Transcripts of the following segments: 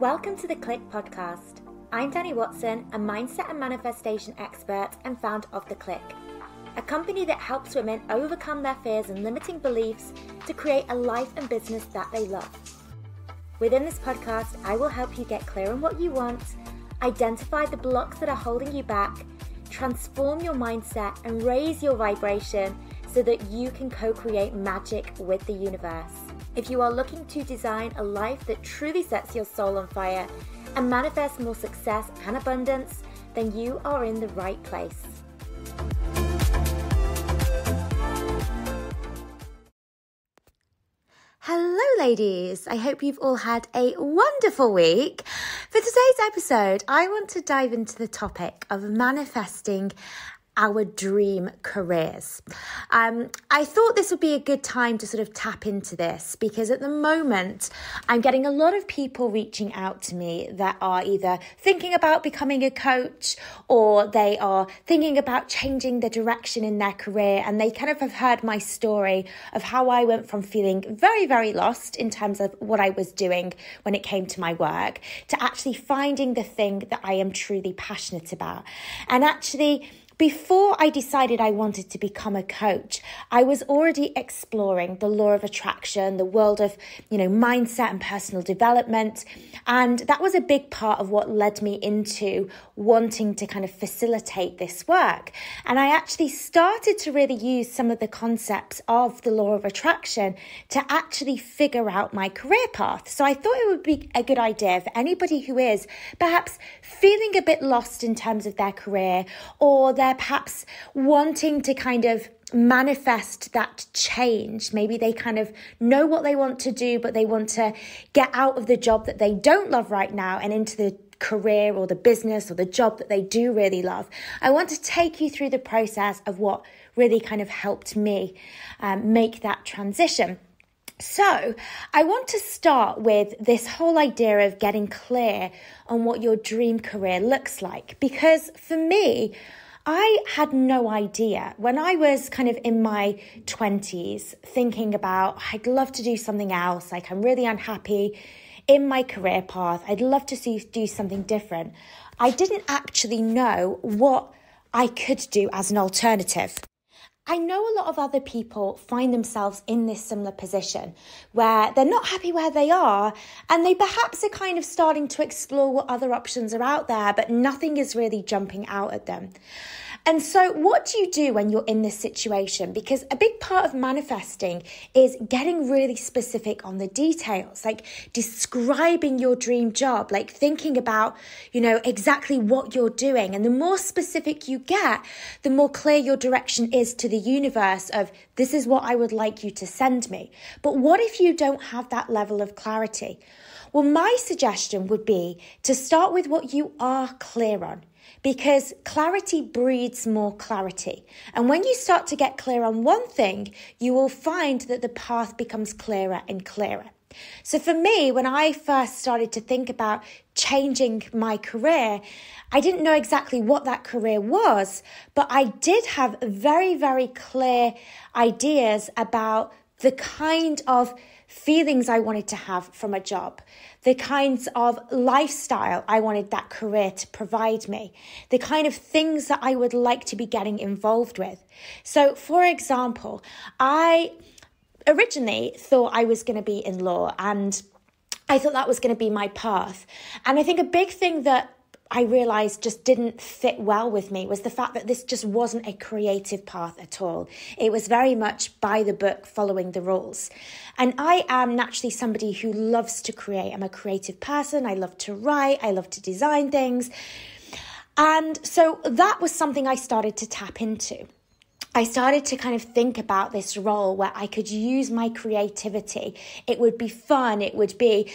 Welcome to the Clique podcast. I'm Dani Watson, a mindset and manifestation expert and founder of the Clique, a company that helps women overcome their fears and limiting beliefs to create a life and business that they love. Within this podcast, I will help you get clear on what you want, identify the blocks that are holding you back, transform your mindset and raise your vibration so that you can co-create magic with the universe. If you are looking to design a life that truly sets your soul on fire and manifest more success and abundance, then you are in the right place. Hello ladies, I hope you've all had a wonderful week. For today's episode, I want to dive into the topic of manifesting our dream careers. I thought this would be a good time to sort of tap into this because at the moment I'm getting a lot of people reaching out to me that are either thinking about becoming a coach or they are thinking about changing the direction in their career, and they kind of have heard my story of how I went from feeling very, very lost in terms of what I was doing when it came to my work to actually finding the thing that I am truly passionate about. And actually, before I decided I wanted to become a coach, I was already exploring the law of attraction, the world of, mindset and personal development. And that was a big part of what led me into wanting to kind of facilitate this work. And I actually started to really use some of the concepts of the law of attraction to actually figure out my career path. So I thought it would be a good idea for anybody who is perhaps feeling a bit lost in terms of their career, or they're perhaps wanting to kind of manifest that change. Maybe they kind of know what they want to do, but they want to get out of the job that they don't love right now and into the career or the business or the job that they do really love. I want to take you through the process of what really kind of helped me make that transition. So I want to start with this whole idea of getting clear on what your dream career looks like, because for me, I had no idea when I was kind of in my 20s thinking about, I'd love to do something else. Like, I'm really unhappy in my career path. I'd love to do something different. I didn't actually know what I could do as an alternative. I know a lot of other people find themselves in this similar position where they're not happy where they are, and they perhaps are kind of starting to explore what other options are out there, but nothing is really jumping out at them. And so what do you do when you're in this situation? Because a big part of manifesting is getting really specific on the details, like describing your dream job, like thinking about, exactly what you're doing. And the more specific you get, the more clear your direction is to the universe of, this is what I would like you to send me. But what if you don't have that level of clarity? Well, my suggestion would be to start with what you are clear on, because clarity breeds more clarity. And when you start to get clear on one thing, you will find that the path becomes clearer and clearer. So for me, when I first started to think about changing my career, I didn't know exactly what that career was, but I did have very, very clear ideas about the kind of feelings I wanted to have from a job, the kinds of lifestyle I wanted that career to provide me, the kind of things that I would like to be getting involved with. So, for example, I originally thought I was going to be in law, and I thought that was going to be my path. And I think a big thing that I realized just didn't fit well with me was the fact that this just wasn't a creative path at all. It was very much by the book, following the rules. And I am naturally somebody who loves to create. I'm a creative person. I love to write. I love to design things. And so that was something I started to tap into. I started to kind of think about this role where I could use my creativity. It would be fun. It would be,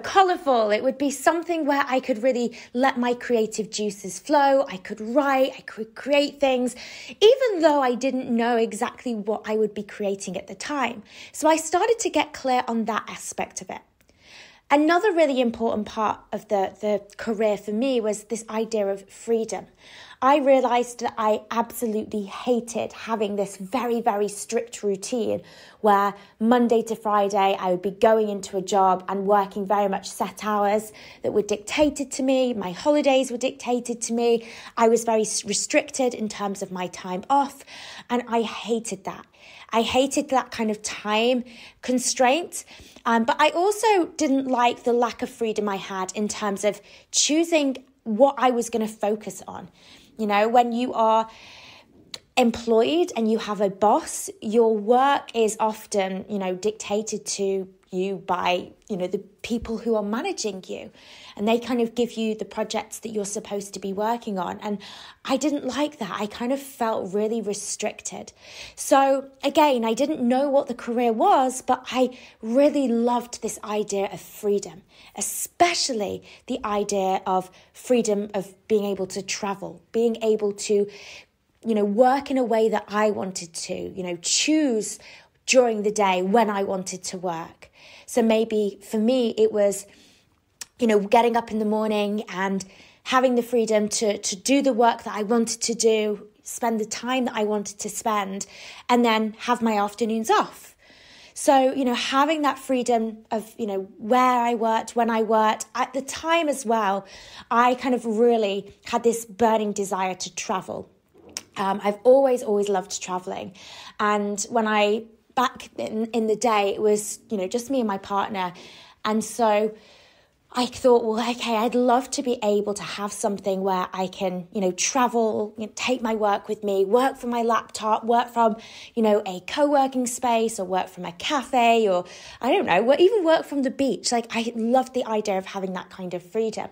colorful. It would be something where I could really let my creative juices flow. I could write, I could create things, even though I didn't know exactly what I would be creating at the time. So I started to get clear on that aspect of it. Another really important part of the career for me was this idea of freedom. I realised that I absolutely hated having this very, very strict routine where Monday to Friday I would be going into a job and working very much set hours that were dictated to me. My holidays were dictated to me. I was very restricted in terms of my time off, and I hated that. I hated that kind of time constraint, but I also didn't like the lack of freedom I had in terms of choosing what I was going to focus on. You know, when you are employed and you have a boss, your work is often, dictated to you by, the people who are managing you. And they kind of give you the projects that you're supposed to be working on. And I didn't like that. I kind of felt really restricted. So again, I didn't know what the career was, but I really loved this idea of freedom, especially the idea of freedom of being able to travel, being able to, work in a way that I wanted to, choose during the day when I wanted to work. So maybe for me, it was, getting up in the morning and having the freedom to do the work that I wanted to do, spend the time that I wanted to spend, and then have my afternoons off. So, having that freedom of, where I worked, when I worked, at the time as well, I kind of really had this burning desire to travel. I've always loved traveling. And back in the day, it was, just me and my partner. And so I thought, well, okay, I'd love to be able to have something where I can, travel, take my work with me, work from my laptop, work from, a co-working space, or work from a cafe, or I don't know, even work from the beach. Like, I loved the idea of having that kind of freedom.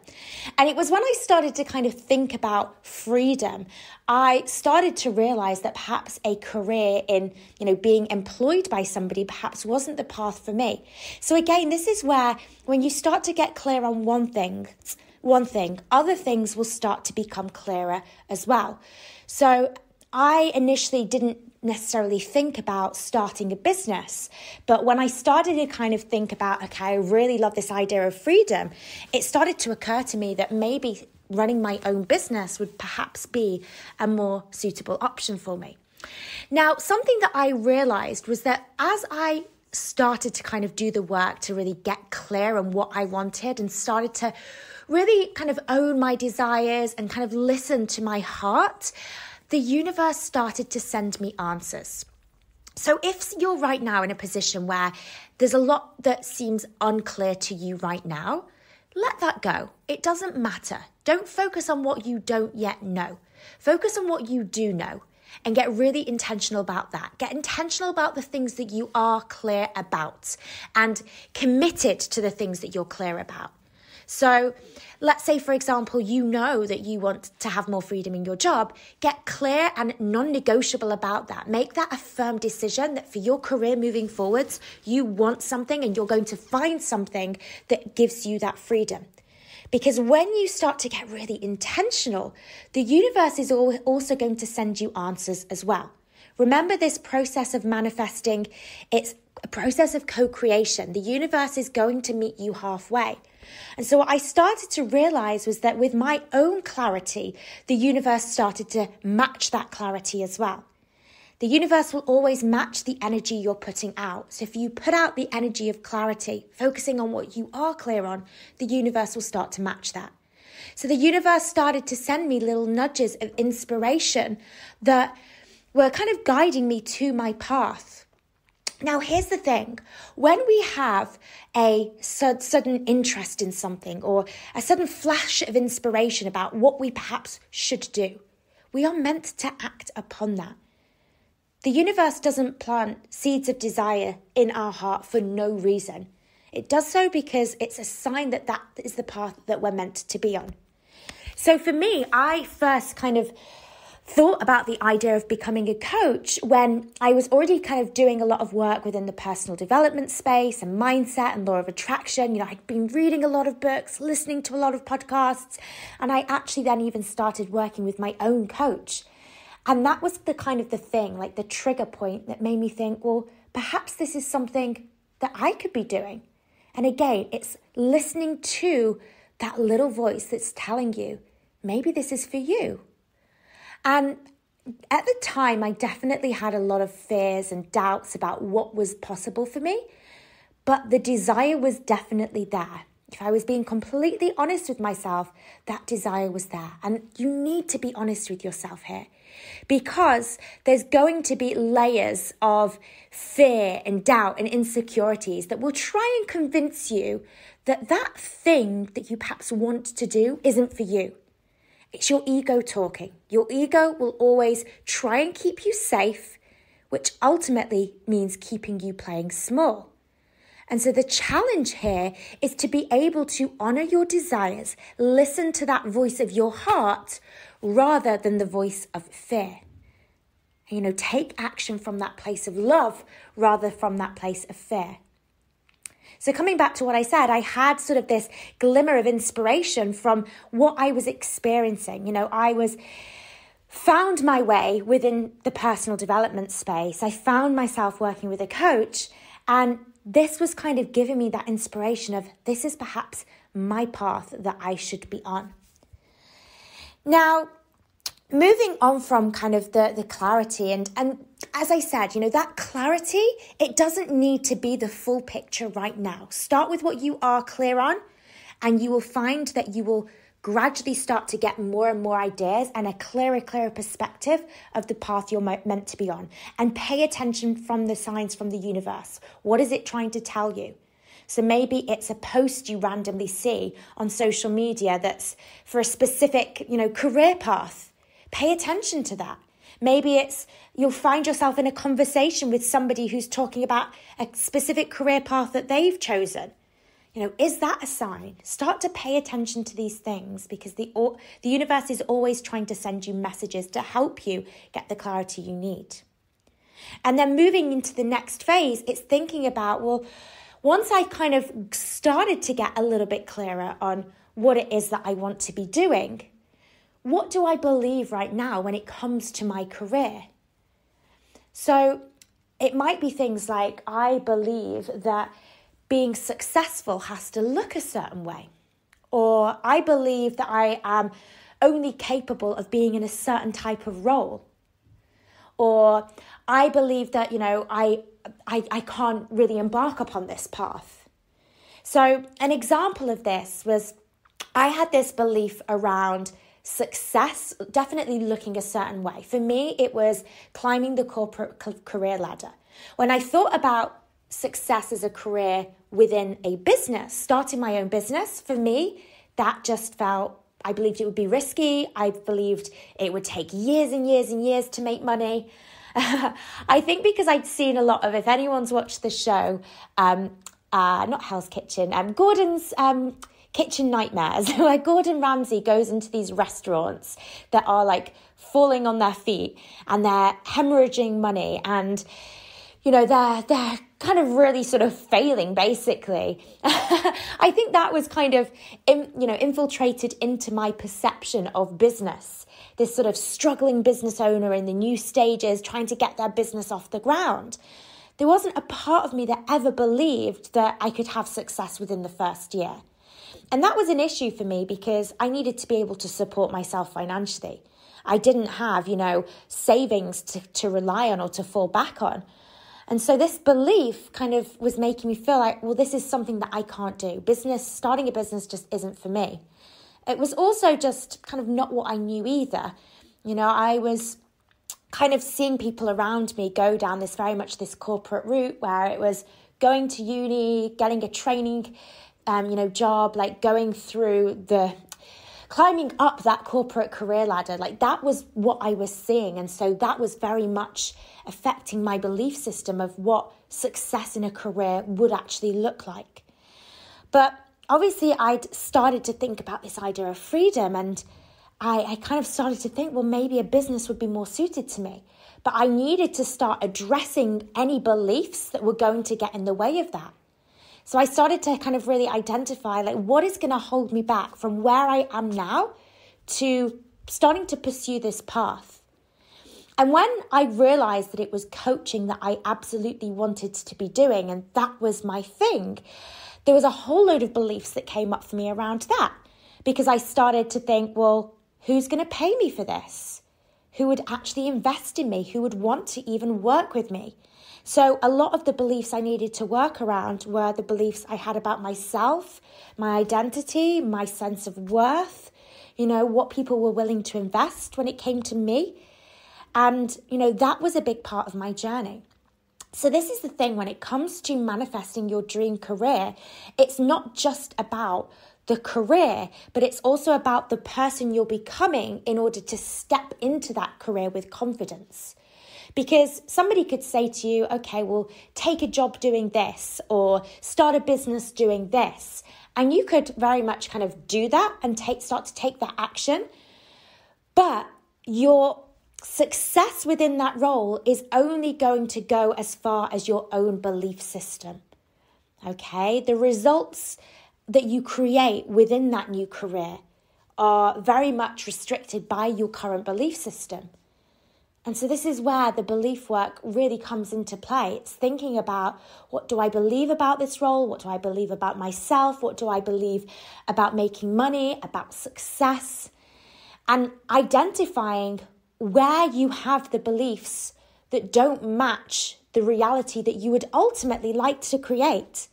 And it was when I started to kind of think about freedom, I started to realize that perhaps a career in, being employed by somebody perhaps wasn't the path for me. So again, this is where when you start to get clear on one thing, other things will start to become clearer as well. So I initially didn't necessarily think about starting a business, but when I started to kind of think about, okay, I really love this idea of freedom, it started to occur to me that maybe running my own business would perhaps be a more suitable option for me. Now, something that I realized was that as I started to kind of do the work to really get clear on what I wanted and started to really kind of own my desires and kind of listen to my heart, the universe started to send me answers. So if you're right now in a position where there's a lot that seems unclear to you right now, let that go. It doesn't matter. Don't focus on what you don't yet know. Focus on what you do know and get really intentional about that. Get intentional about the things that you are clear about and committed to the things that you're clear about. So let's say, for example, you know that you want to have more freedom in your job. Get clear and non-negotiable about that. Make that a firm decision that for your career moving forwards, you want something and you're going to find something that gives you that freedom. Because when you start to get really intentional, the universe is also going to send you answers as well. Remember this process of manifesting, it's a process of co-creation. The universe is going to meet you halfway. And so what I started to realize was that with my own clarity, the universe started to match that clarity as well. The universe will always match the energy you're putting out. So if you put out the energy of clarity, focusing on what you are clear on, the universe will start to match that. So the universe started to send me little nudges of inspiration that were kind of guiding me to my path. Now, here's the thing. When we have a sudden interest in something or a sudden flash of inspiration about what we perhaps should do, we are meant to act upon that. The universe doesn't plant seeds of desire in our heart for no reason. It does so because it's a sign that that is the path that we're meant to be on. So for me, I first kind of thought about the idea of becoming a coach when I was already kind of doing a lot of work within the personal development space and mindset and law of attraction. I'd been reading a lot of books, listening to a lot of podcasts, and I actually then even started working with my own coach. And that was the kind of the thing, like the trigger point that made me think, well, perhaps this is something that I could be doing. And again, it's listening to that little voice that's telling you, maybe this is for you. And at the time, I definitely had a lot of fears and doubts about what was possible for me, but the desire was definitely there. If I was being completely honest with myself, that desire was there. And you need to be honest with yourself here, because there's going to be layers of fear and doubt and insecurities that will try and convince you that that thing that you perhaps want to do isn't for you. It's your ego talking. Your ego will always try and keep you safe, which ultimately means keeping you playing small. And so the challenge here is to be able to honor your desires, listen to that voice of your heart rather than the voice of fear. Take action from that place of love rather from that place of fear. So coming back to what I said, I had sort of this glimmer of inspiration from what I was experiencing. I found my way within the personal development space. I found myself working with a coach, and this was kind of giving me that inspiration of this is perhaps my path that I should be on. Now, moving on from kind of the clarity, and as I said, that clarity, it doesn't need to be the full picture right now. Start with what you are clear on, and you will find that you will gradually start to get more and more ideas and a clearer perspective of the path you're meant to be on. And pay attention from the signs from the universe. What is it trying to tell you? So maybe it's a post you randomly see on social media that's for a specific, career path. Pay attention to that. Maybe you'll find yourself in a conversation with somebody who's talking about a specific career path that they've chosen. Is that a sign? Start to pay attention to these things, because the universe is always trying to send you messages to help you get the clarity you need. And then moving into the next phase, it's thinking about, well, once I kind of started to get a little bit clearer on what it is that I want to be doing, what do I believe right now when it comes to my career? So it might be things like, I believe that being successful has to look a certain way. Or I believe that I am only capable of being in a certain type of role. Or I believe that, I can't really embark upon this path. So an example of this was, I had this belief around success definitely looking a certain way. For me, it was climbing the corporate career ladder. When I thought about success as a career within a business, starting my own business, for me, that just felt, I believed it would be risky. I believed it would take years and years and years to make money. I think because I'd seen a lot of, if anyone's watched the show, not Hell's Kitchen, Gordon's Kitchen Nightmares, where Gordon Ramsay goes into these restaurants that are like falling on their feet and they're hemorrhaging money, and they're kind of really sort of failing, basically. I think that was kind of, infiltrated into my perception of business. This sort of struggling business owner in the new stages, trying to get their business off the ground. There wasn't a part of me that ever believed that I could have success within the first year. And that was an issue for me, because I needed to be able to support myself financially. I didn't have, savings to rely on or to fall back on. And so this belief kind of was making me feel like, well, this is something that I can't do. Starting a business just isn't for me. It was also just kind of not what I knew either. I was kind of seeing people around me go down this corporate route, where it was going to uni, getting a training, job, like going through climbing up that corporate career ladder. Like, that was what I was seeing. And so that was very much affecting my belief system of what success in a career would actually look like. But obviously I'd started to think about this idea of freedom, and I kind of started to think, well, maybe a business would be more suited to me. But I needed to start addressing any beliefs that were going to get in the way of that. So I started to kind of really identify, like, what is going to hold me back from where I am now to starting to pursue this path. And when I realized that it was coaching that I absolutely wanted to be doing, and that was my thing, there was a whole load of beliefs that came up for me around that, because I started to think, well, who's going to pay me for this? Who would actually invest in me? Who would want to even work with me? So a lot of the beliefs I needed to work around were the beliefs I had about myself, my identity, my sense of worth, what people were willing to invest when it came to me. And, that was a big part of my journey. So this is the thing, when it comes to manifesting your dream career, it's not just about the career, but it's also about the person you're becoming in order to step into that career with confidence. Because somebody could say to you, okay, well, take a job doing this or start a business doing this. And you could very much kind of do that and start to take that action. But your success within that role is only going to go as far as your own belief system. Okay? The results that you create within that new career are very much restricted by your current belief system. And so this is where the belief work really comes into play. It's thinking about, what do I believe about this role? What do I believe about myself? What do I believe about making money, about success? And identifying where you have the beliefs that don't match the reality that you would ultimately like to create.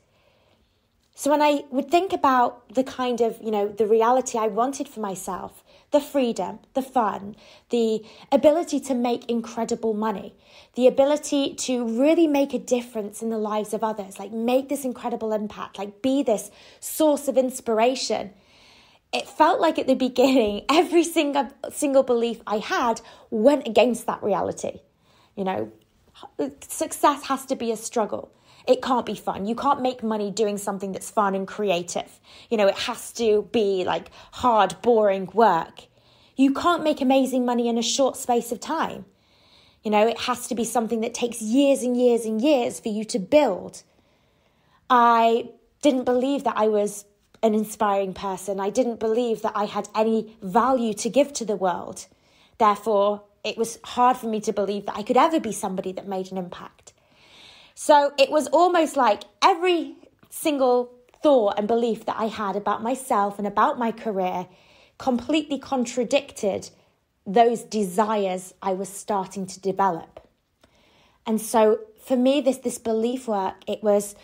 So when I would think about the kind of, the reality I wanted for myself, the freedom, the fun, the ability to make incredible money, the ability to really make a difference in the lives of others, like make this incredible impact, like be this source of inspiration. It felt like at the beginning, every single belief I had went against that reality. Success has to be a struggle. It can't be fun. You can't make money doing something that's fun and creative. It has to be like hard, boring work. You can't make amazing money in a short space of time. It has to be something that takes years and years and years for you to build. I didn't believe that I was an inspiring person. I didn't believe that I had any value to give to the world. Therefore, it was hard for me to believe that I could ever be somebody that made an impact. So it was almost like every single thought and belief that I had about myself and about my career completely contradicted those desires I was starting to develop. And so for me, this belief work, it was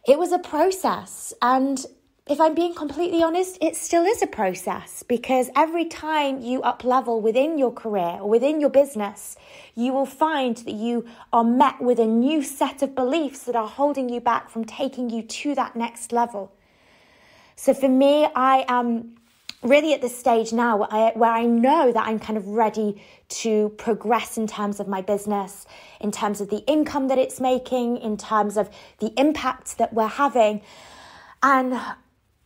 a process. And if I'm being completely honest, it still is a process, because every time you up level within your career or within your business, you will find that you are met with a new set of beliefs that are holding you back from taking you to that next level. So for me, I am really at this stage now where I know that I'm kind of ready to progress in terms of my business, in terms of the income that it's making, in terms of the impact that we're having. And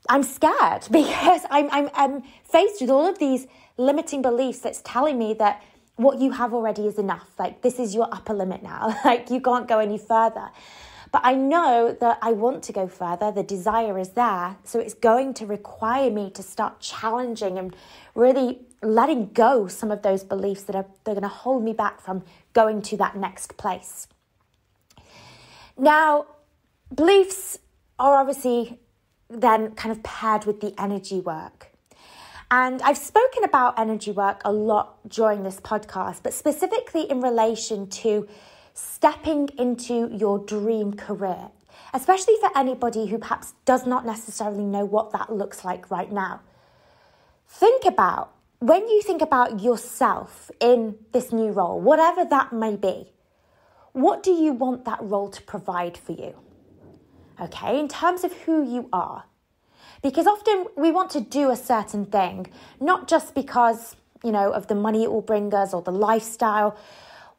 I'm scared because I'm faced with all of these limiting beliefs that's telling me that what you have already is enough. Like, this is your upper limit now. Like, you can't go any further. But I know that I want to go further. The desire is there. So it's going to require me to start challenging and really letting go some of those beliefs they're going to hold me back from going to that next place. Now, beliefs are obviously then kind of paired with the energy work. And I've spoken about energy work a lot during this podcast, but specifically in relation to stepping into your dream career, especially for anybody who perhaps does not necessarily know what that looks like right now. When you think about yourself in this new role, whatever that may be, what do you want that role to provide for you? Okay, in terms of who you are. Because often we want to do a certain thing, not just because, of the money it will bring us or the lifestyle,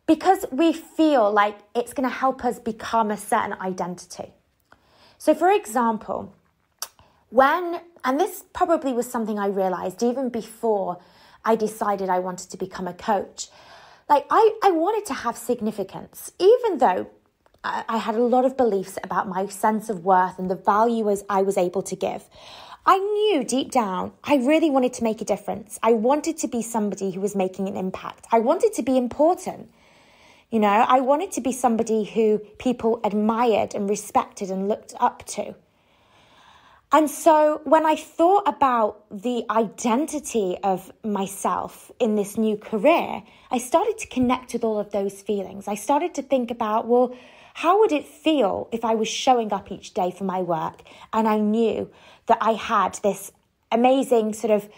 because we feel like it's going to help us become a certain identity. So for example, and this probably was something I realized even before I decided I wanted to become a coach, like I wanted to have significance, even though I had a lot of beliefs about my sense of worth and the value I was able to give. I knew deep down, I really wanted to make a difference. I wanted to be somebody who was making an impact. I wanted to be important. I wanted to be somebody who people admired and respected and looked up to. And so when I thought about the identity of myself in this new career, I started to connect with all of those feelings. I started to think about, well, how would it feel if I was showing up each day for my work and I knew that I had this amazing sort of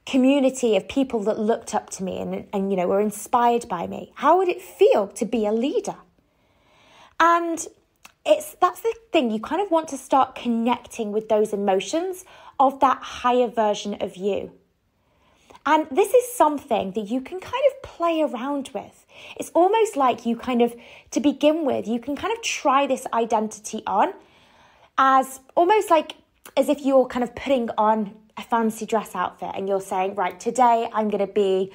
community of people that looked up to me and were inspired by me? How would it feel to be a leader? And that's the thing. You kind of want to start connecting with those emotions of that higher version of you. And this is something that you can kind of play around with. It's almost like you kind of, to begin with, you can kind of try this identity on as almost like as if you're kind of putting on a fancy dress outfit and you're saying, right, today I'm going to be,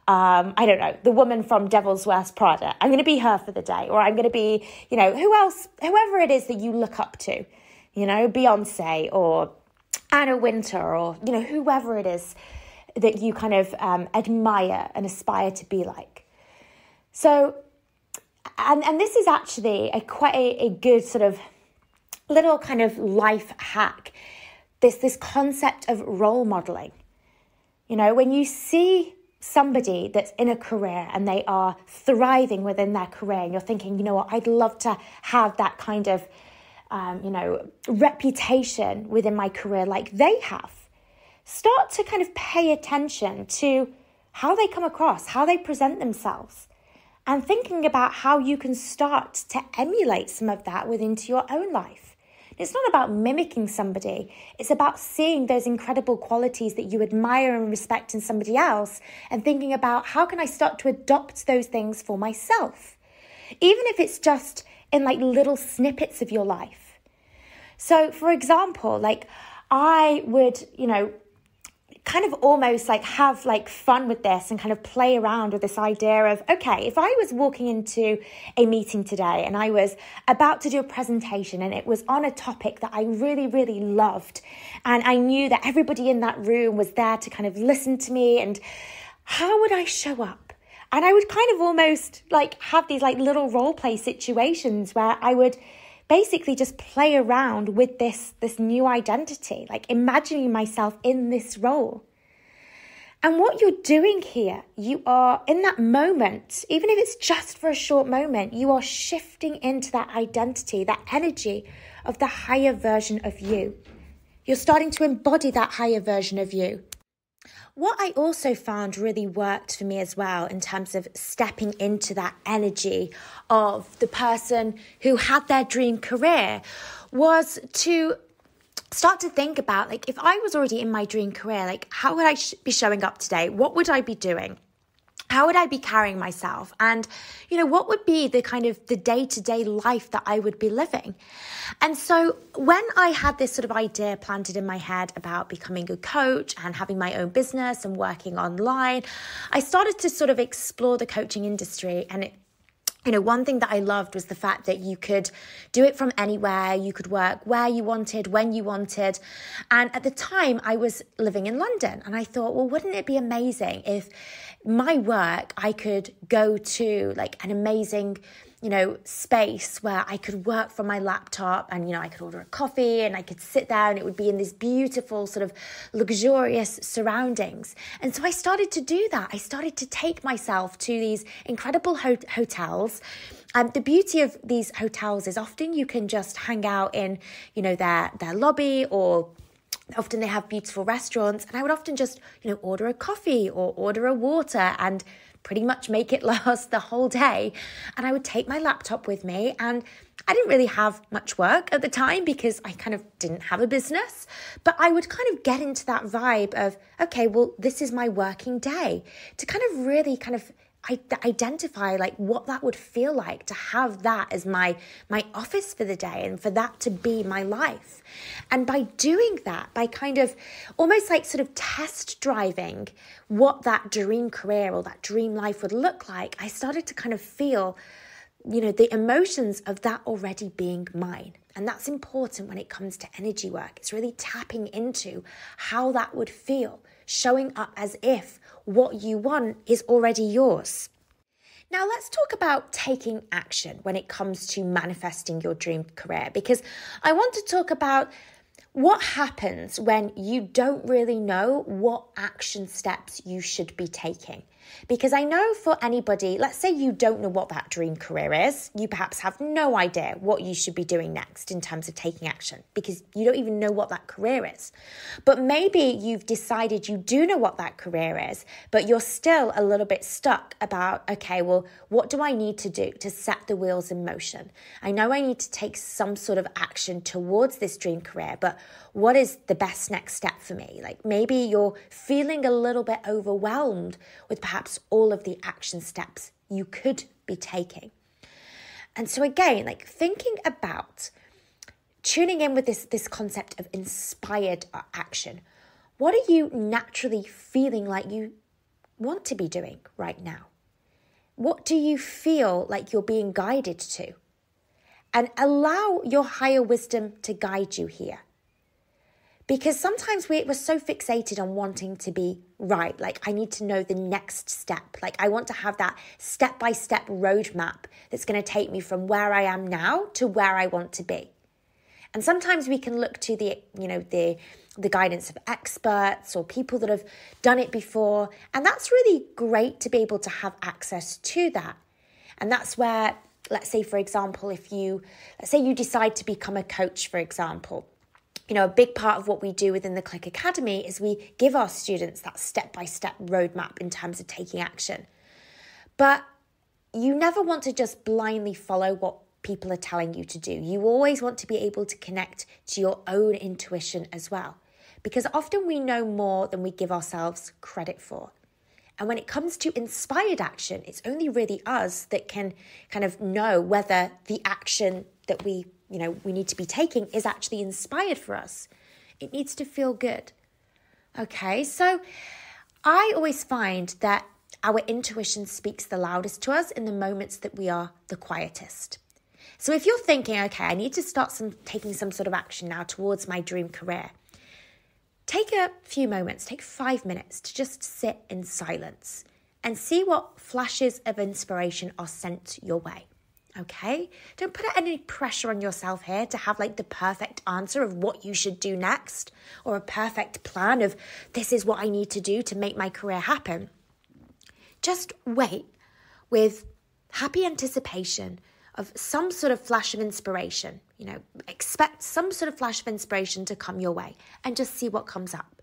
I don't know, the woman from Devil's Wears Prada. I'm going to be her for the day. Or I'm going to be, whoever it is that you look up to, Beyonce or Anna Wintour or, whoever it is that you kind of admire and aspire to be like. So, and this is actually quite a good sort of little kind of life hack. This concept of role modeling. When you see somebody that's in a career and they are thriving within their career and you're thinking, you know what, I'd love to have that kind of, reputation within my career like they have. Start to kind of pay attention to how they come across, how they present themselves, and thinking about how you can start to emulate some of that into your own life. It's not about mimicking somebody. It's about seeing those incredible qualities that you admire and respect in somebody else and thinking about how can I start to adopt those things for myself, even if it's just in like little snippets of your life. So, for example, like I would, kind of almost like have like fun with this and kind of play around with this idea of, okay, if I was walking into a meeting today and I was about to do a presentation and it was on a topic that I really, really loved, and I knew that everybody in that room was there to kind of listen to me, and how would I show up? And I would kind of almost like have these like little role play situations where I would basically just play around with this new identity, like imagining myself in this role. And what you're doing here, you are in that moment, even if it's just for a short moment, you are shifting into that identity, that energy of the higher version of you. You're starting to embody that higher version of you. What I also found really worked for me as well in terms of stepping into that energy of the person who had their dream career was to start to think about, like, if I was already in my dream career, like, how would I be showing up today? What would I be doing? How would I be carrying myself? And, what would be the kind of the day-to-day life that I would be living? And so when I had this sort of idea planted in my head about becoming a coach and having my own business and working online, I started to sort of explore the coaching industry. And one thing that I loved was the fact that you could do it from anywhere. You could work where you wanted, when you wanted. And at the time, I was living in London. And I thought, well, wouldn't it be amazing if my work, I could go to like an amazing, space where I could work from my laptop and, I could order a coffee and I could sit there and it would be in this beautiful sort of luxurious surroundings. And so I started to do that. I started to take myself to these incredible hotels. The beauty of these hotels is often you can just hang out in, their lobby, or often they have beautiful restaurants. And I would often just, order a coffee or order a water and pretty much make it last the whole day. And I would take my laptop with me, and I didn't really have much work at the time because I kind of didn't have a business, but I would kind of get into that vibe of, okay, well, this is my working day, to kind of really kind of identify like what that would feel like to have that as my office for the day and for that to be my life. And by doing that, by kind of almost like sort of test driving what that dream career or that dream life would look like, I started to kind of feel, the emotions of that already being mine. And that's important when it comes to energy work. It's really tapping into how that would feel, showing up as if what you want is already yours. Now, let's talk about taking action when it comes to manifesting your dream career, because I want to talk about what happens when you don't really know what action steps you should be taking? Because I know for anybody, let's say you don't know what that dream career is. You perhaps have no idea what you should be doing next in terms of taking action because you don't even know what that career is. But maybe you've decided you do know what that career is, but you're still a little bit stuck about, okay, well, what do I need to do to set the wheels in motion? I know I need to take some sort of action towards this dream career, but what is the best next step for me? Like maybe you're feeling a little bit overwhelmed with perhaps all of the action steps you could be taking. And so again, like thinking about tuning in with this concept of inspired action. What are you naturally feeling like you want to be doing right now? What do you feel like you're being guided to? And allow your higher wisdom to guide you here. Because sometimes we're so fixated on wanting to be right. Like, I need to know the next step. Like, I want to have that step-by-step roadmap that's going to take me from where I am now to where I want to be. And sometimes we can look to the guidance of experts or people that have done it before. And that's really great to be able to have access to that. And that's where, let's say, for example, let's say you decide to become a coach, for example. A big part of what we do within the Clique Academy is we give our students that step-by-step roadmap in terms of taking action. But you never want to just blindly follow what people are telling you to do. You always want to be able to connect to your own intuition as well, because often we know more than we give ourselves credit for. And when it comes to inspired action, it's only really us that can kind of know whether the action that we need to be taking is actually inspired for us. It needs to feel good. Okay, so I always find that our intuition speaks the loudest to us in the moments that we are the quietest. So if you're thinking, okay, I need to start taking some sort of action now towards my dream career, take a few moments, take 5 minutes to just sit in silence and see what flashes of inspiration are sent your way. Okay? Don't put any pressure on yourself here to have like the perfect answer of what you should do next or a perfect plan of this is what I need to do to make my career happen. Just wait with happy anticipation of some sort of flash of inspiration. Expect some sort of flash of inspiration to come your way and just see what comes up.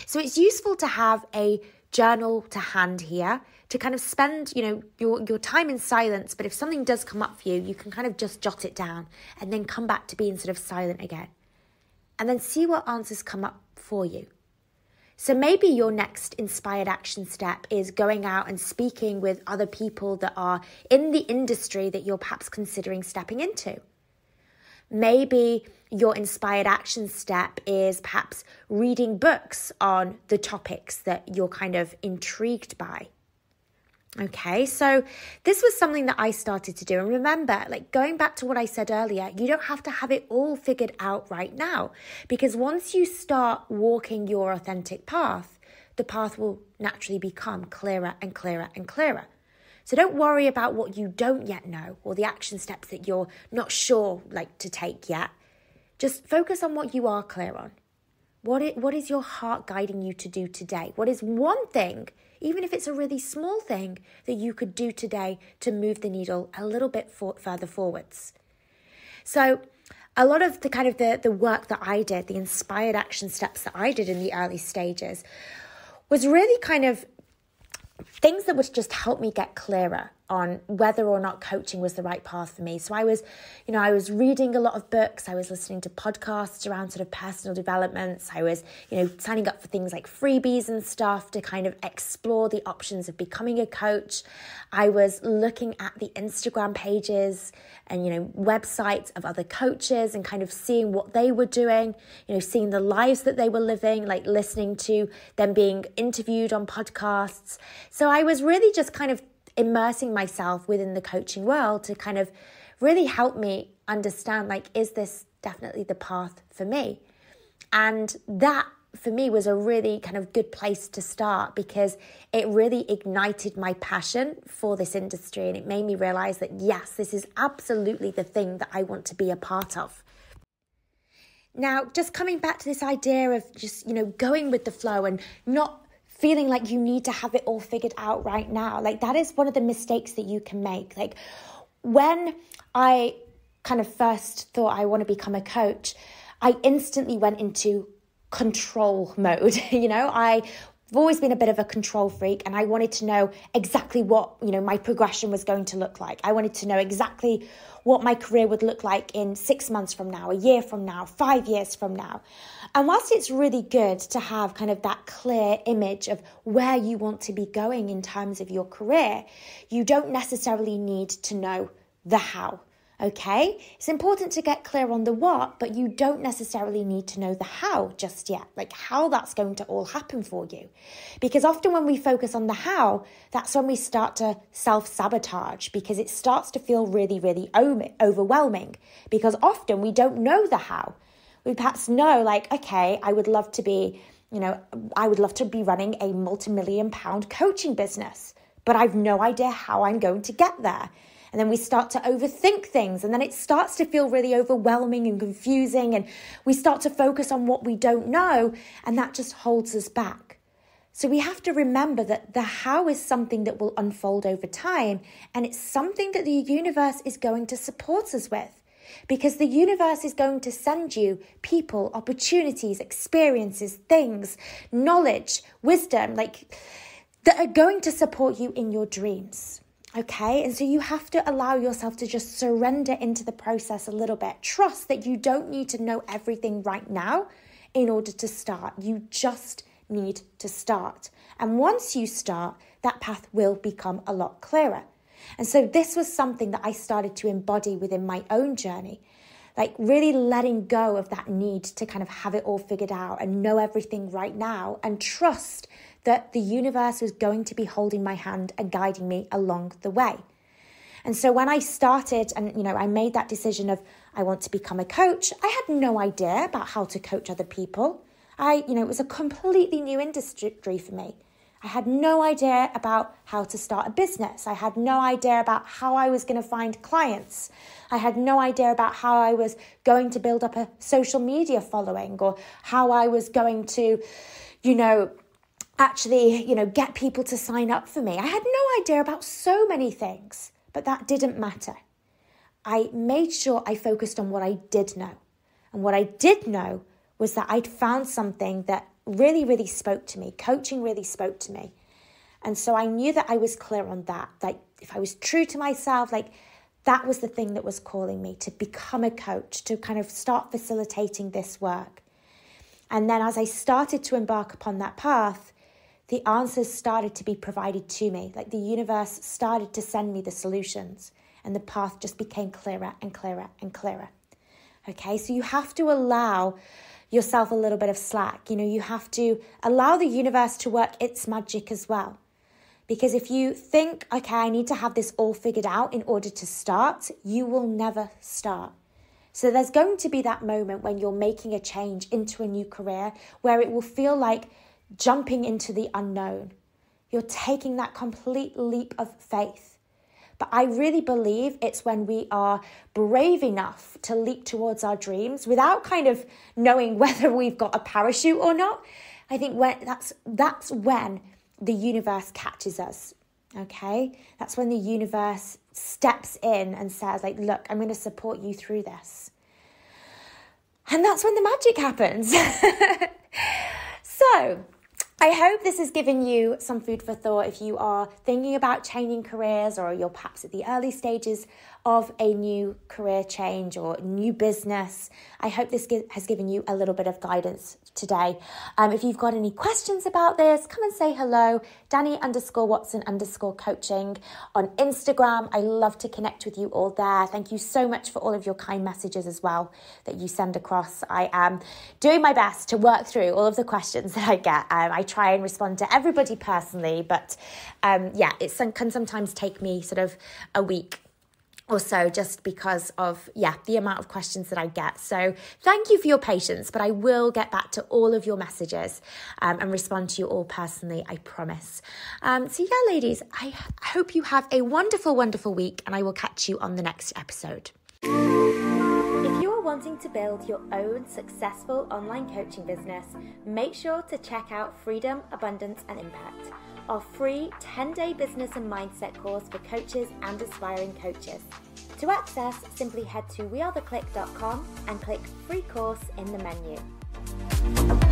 So it's useful to have a journal to hand here to kind of spend, your time in silence. But if something does come up for you, you can kind of just jot it down and then come back to being sort of silent again. And then see what answers come up for you. So maybe your next inspired action step is going out and speaking with other people that are in the industry that you're perhaps considering stepping into. Maybe your inspired action step is perhaps reading books on the topics that you're kind of intrigued by. Okay, so this was something that I started to do. And remember, like going back to what I said earlier, you don't have to have it all figured out right now, because once you start walking your authentic path, the path will naturally become clearer and clearer and clearer. So don't worry about what you don't yet know or the action steps that you're not sure to take yet. Just focus on what you are clear on. What is your heart guiding you to do today? What is one thing, even if it's a really small thing, that you could do today to move the needle a little bit further forwards? So a lot of the work that I did, the inspired action steps that I did in the early stages, was really kind of things that would just help me get clearer on whether or not coaching was the right path for me. So I was reading a lot of books. I was listening to podcasts around sort of personal developments. I was, signing up for things like freebies and stuff to kind of explore the options of becoming a coach. I was looking at the Instagram pages and, websites of other coaches and kind of seeing what they were doing, seeing the lives that they were living, like listening to them being interviewed on podcasts. So I was really just kind of immersing myself within the coaching world to kind of really help me understand, is this definitely the path for me? And that for me was a really kind of good place to start, because it really ignited my passion for this industry. And it made me realize that, yes, this is absolutely the thing that I want to be a part of. Now, just coming back to this idea of just, going with the flow and not feeling like you need to have it all figured out right now. Like, that is one of the mistakes that you can make. Like, when I kind of first thought I want to become a coach, I instantly went into control mode. I've always been a bit of a control freak, and I wanted to know exactly what, my progression was going to look like. I wanted to know exactly what my career would look like in 6 months from now, a year from now, 5 years from now. And whilst it's really good to have kind of that clear image of where you want to be going in terms of your career, you don't necessarily need to know the how. Okay, it's important to get clear on the what, but you don't necessarily need to know the how just yet, like how that's going to all happen for you. Because often when we focus on the how, that's when we start to self-sabotage, because it starts to feel really, really overwhelming, because often we don't know the how. We perhaps know, like, okay, I would love to be running a multi-million-pound coaching business, but I've no idea how I'm going to get there. And then we start to overthink things, and then it starts to feel really overwhelming and confusing, and we start to focus on what we don't know, and that just holds us back. So we have to remember that the how is something that will unfold over time, and it's something that the universe is going to support us with, because the universe is going to send you people, opportunities, experiences, things, knowledge, wisdom, that are going to support you in your dreams. Okay, and so you have to allow yourself to just surrender into the process a little bit. Trust that you don't need to know everything right now in order to start. You just need to start. And once you start, that path will become a lot clearer. And so this was something that I started to embody within my own journey, like really letting go of that need to kind of have it all figured out and know everything right now, and trust that the universe was going to be holding my hand and guiding me along the way. And so when I started and, I made that decision of I want to become a coach, I had no idea about how to coach other people. It was a completely new industry for me. I had no idea about how to start a business. I had no idea about how I was going to find clients. I had no idea about how I was going to build up a social media following, or how I was going to, get people to sign up for me. I had no idea about so many things, but that didn't matter. I made sure I focused on what I did know. And what I did know was that I'd found something that really, really spoke to me. Coaching really spoke to me. And so I knew that I was clear on that. Like, if I was true to myself, that was the thing that was calling me to become a coach, to kind of start facilitating this work. And then as I started to embark upon that path, the answers started to be provided to me. Like, the universe started to send me the solutions, and the path just became clearer and clearer and clearer. Okay, so you have to allow yourself a little bit of slack. You have to allow the universe to work its magic as well. Because if you think, okay, I need to have this all figured out in order to start, you will never start. So there's going to be that moment when you're making a change into a new career where it will feel like jumping into the unknown. You're taking that complete leap of faith. But I really believe it's when we are brave enough to leap towards our dreams without kind of knowing whether we've got a parachute or not. I think that's when the universe catches us. Okay? That's when the universe steps in and says, look, I'm going to support you through this. And that's when the magic happens. So, I hope this has given you some food for thought if you are thinking about changing careers, or you're perhaps at the early stages of a new career change or new business. I hope this has given you a little bit of guidance today. If you've got any questions about this, come and say hello. Dani_Watson_coaching on Instagram. I love to connect with you all there. Thank you so much for all of your kind messages as well that you send across. I am doing my best to work through all of the questions that I get. I try and respond to everybody personally, but it can sometimes take me sort of a week or so, just because of, the amount of questions that I get. So thank you for your patience, but I will get back to all of your messages and respond to you all personally, I promise. Ladies, I hope you have a wonderful, wonderful week, and I will catch you on the next episode. If you are wanting to build your own successful online coaching business, make sure to check out Freedom, Abundance and Impact, our free 10-day business and mindset course for coaches and aspiring coaches. To access, simply head to wearetheclique.com and click free course in the menu.